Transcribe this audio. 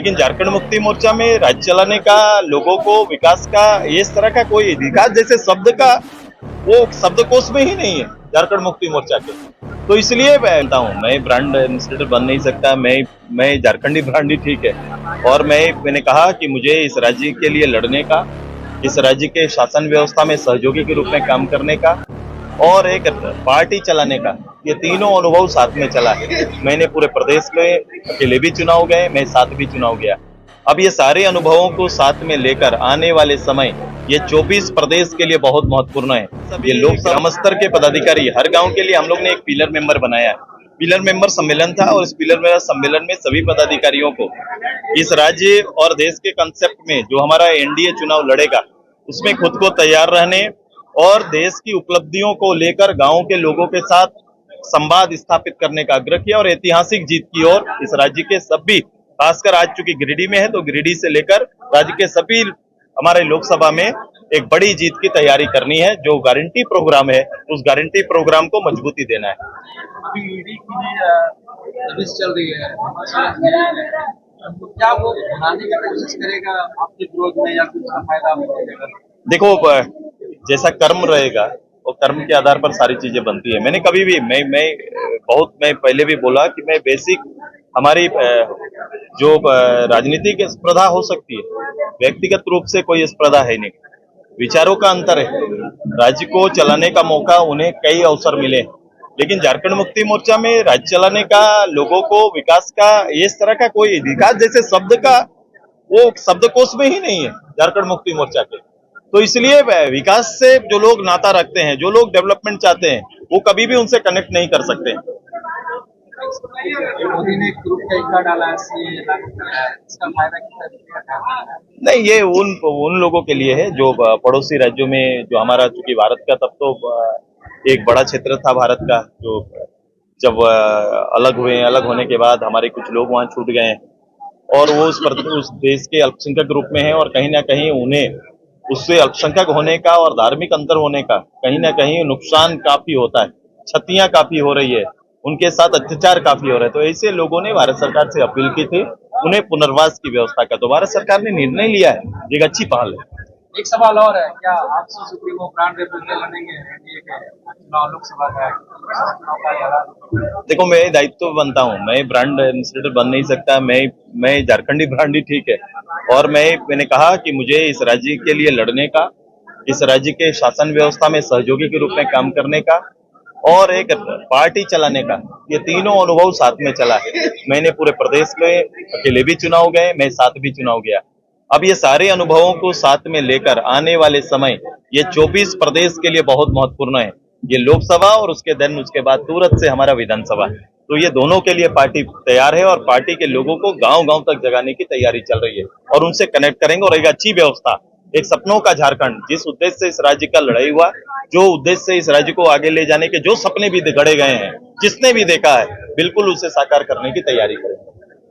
लेकिन झारखंड मुक्ति मोर्चा में राज्य चलाने का, लोगों को विकास का, इस तरह का कोई विकास जैसे शब्द का वो शब्दकोश में ही नहीं है झारखंड मुक्ति मोर्चा के। तो इसलिए मैं कहता हूँ, मैं ब्रांड एम्बेसडर बन नहीं सकता, मैं झारखंडी ब्रांड ही ठीक है। और मैंने कहा कि मुझे इस राज्य के लिए लड़ने का, इस राज्य के शासन व्यवस्था में सहयोगी के रूप में काम करने का और एक पार्टी चलाने का, ये तीनों अनुभव साथ में चला है। मैंने पूरे प्रदेश में अकेले भी चुनाव गए, मैं साथ भी चुनाव गया। अब ये सारे अनुभवों को साथ में लेकर आने वाले समय ये 24 प्रदेश के लिए बहुत महत्वपूर्ण है। ये लोकसभा स्तर के पदाधिकारी, हर गांव के लिए हम लोग ने एक पिलर मेंबर बनाया है। पिलर मेंबर सम्मेलन था और इस पिलर मेंबर सम्मेलन में सभी पदाधिकारियों को इस राज्य और देश के कंसेप्ट में जो हमारा एनडीए चुनाव लड़ेगा उसमें खुद को तैयार रहने और देश की उपलब्धियों को लेकर गांव के लोगों के साथ संवाद स्थापित करने का आग्रह किया और ऐतिहासिक जीत की ओर इस राज्य के सभी, खासकर आज चूंकि गिरिडीह में है तो गिरिडीह से लेकर राज्य के सभी हमारे लोकसभा में एक बड़ी जीत की तैयारी करनी है। जो गारंटी प्रोग्राम है उस गारंटी प्रोग्राम को मजबूती देना है। अभी ईडी की सर्विस चल रही है, तो क्या वो बढ़ाने की कोशिश करेगा आपके विरोध में या कुछ का फायदा आपको मिलेगा? देखो, जैसा कर्म रहेगा वो कर्म के आधार पर सारी चीजें बनती है। मैंने कभी भी मैं पहले भी बोला कि मैं बेसिक हमारी जो राजनीतिक स्पर्धा हो सकती है, व्यक्तिगत रूप से कोई स्पर्धा है नहीं, विचारों का अंतर है। राज्य को चलाने का मौका उन्हें कई अवसर मिले, लेकिन झारखंड मुक्ति मोर्चा में राज्य चलाने का, लोगों को विकास का, इस तरह का कोई विकास जैसे शब्द का वो शब्दकोश में ही नहीं है झारखंड मुक्ति मोर्चा के। तो इसलिए विकास से जो लोग नाता रखते हैं, जो लोग डेवलपमेंट चाहते हैं, वो कभी भी उनसे कनेक्ट नहीं कर सकते। मोदी ने ग्रुप का हिस्सा डाला है, सीए लागू किया है, इसका फायदा कितना दिखेगा? नहीं, ये उन लोगों के लिए है जो पड़ोसी राज्यों में, जो हमारा चूंकि भारत का तब तो एक बड़ा क्षेत्र था भारत का, जो जब अलग हुए, अलग होने के बाद हमारे कुछ लोग वहां छूट गए और वो उस देश के अल्पसंख्यक रूप में है और कहीं ना कहीं उन्हें उससे अल्पसंख्यक होने का और धार्मिक अंतर होने का कहीं ना कहीं नुकसान काफी होता है, क्षतियां काफी हो रही है, उनके साथ अत्याचार काफी हो रहा है। तो ऐसे लोगों ने भारत सरकार से अपील की थी उन्हें पुनर्वास की व्यवस्था का, तो भारत सरकार ने निर्णय लिया है, एक अच्छी पहल है। एक सवाल और है, क्या आपसे सुप्रीमो ब्रांड एम्बेसडर बनेंगे एनडीए के चुनाव, लोकसभा का चुनाव का? देखो, मैं दायित्व बनता हूँ, मैं ब्रांड एम्बेसडर बन नहीं सकता, मैं झारखंडी ब्रांड ही ठीक है। और मैंने कहा कि मुझे इस राज्य के लिए लड़ने का, इस राज्य के शासन व्यवस्था में सहयोगी के रूप में काम करने का और एक पार्टी चलाने का, ये तीनों अनुभव साथ में चला है। मैंने पूरे प्रदेश में अकेले भी चुनाव गए, मैं साथ भी चुनाव गया। अब ये सारे अनुभवों को साथ में लेकर आने वाले समय ये 24 प्रदेश के लिए बहुत महत्वपूर्ण है। ये लोकसभा और उसके बाद तुरंत से हमारा विधानसभा। तो ये दोनों के लिए पार्टी तैयार है और पार्टी के लोगों को गांव-गांव तक जगाने की तैयारी चल रही है और उनसे कनेक्ट करेंगे और एक अच्छी व्यवस्था, एक सपनों का झारखंड, जिस उद्देश्य से इस राज्य का लड़ाई हुआ, जो उद्देश्य से इस राज्य को आगे ले जाने के जो सपने भी गढ़े गए हैं, जिसने भी देखा है, बिल्कुल उसे साकार करने की तैयारी करेंगे।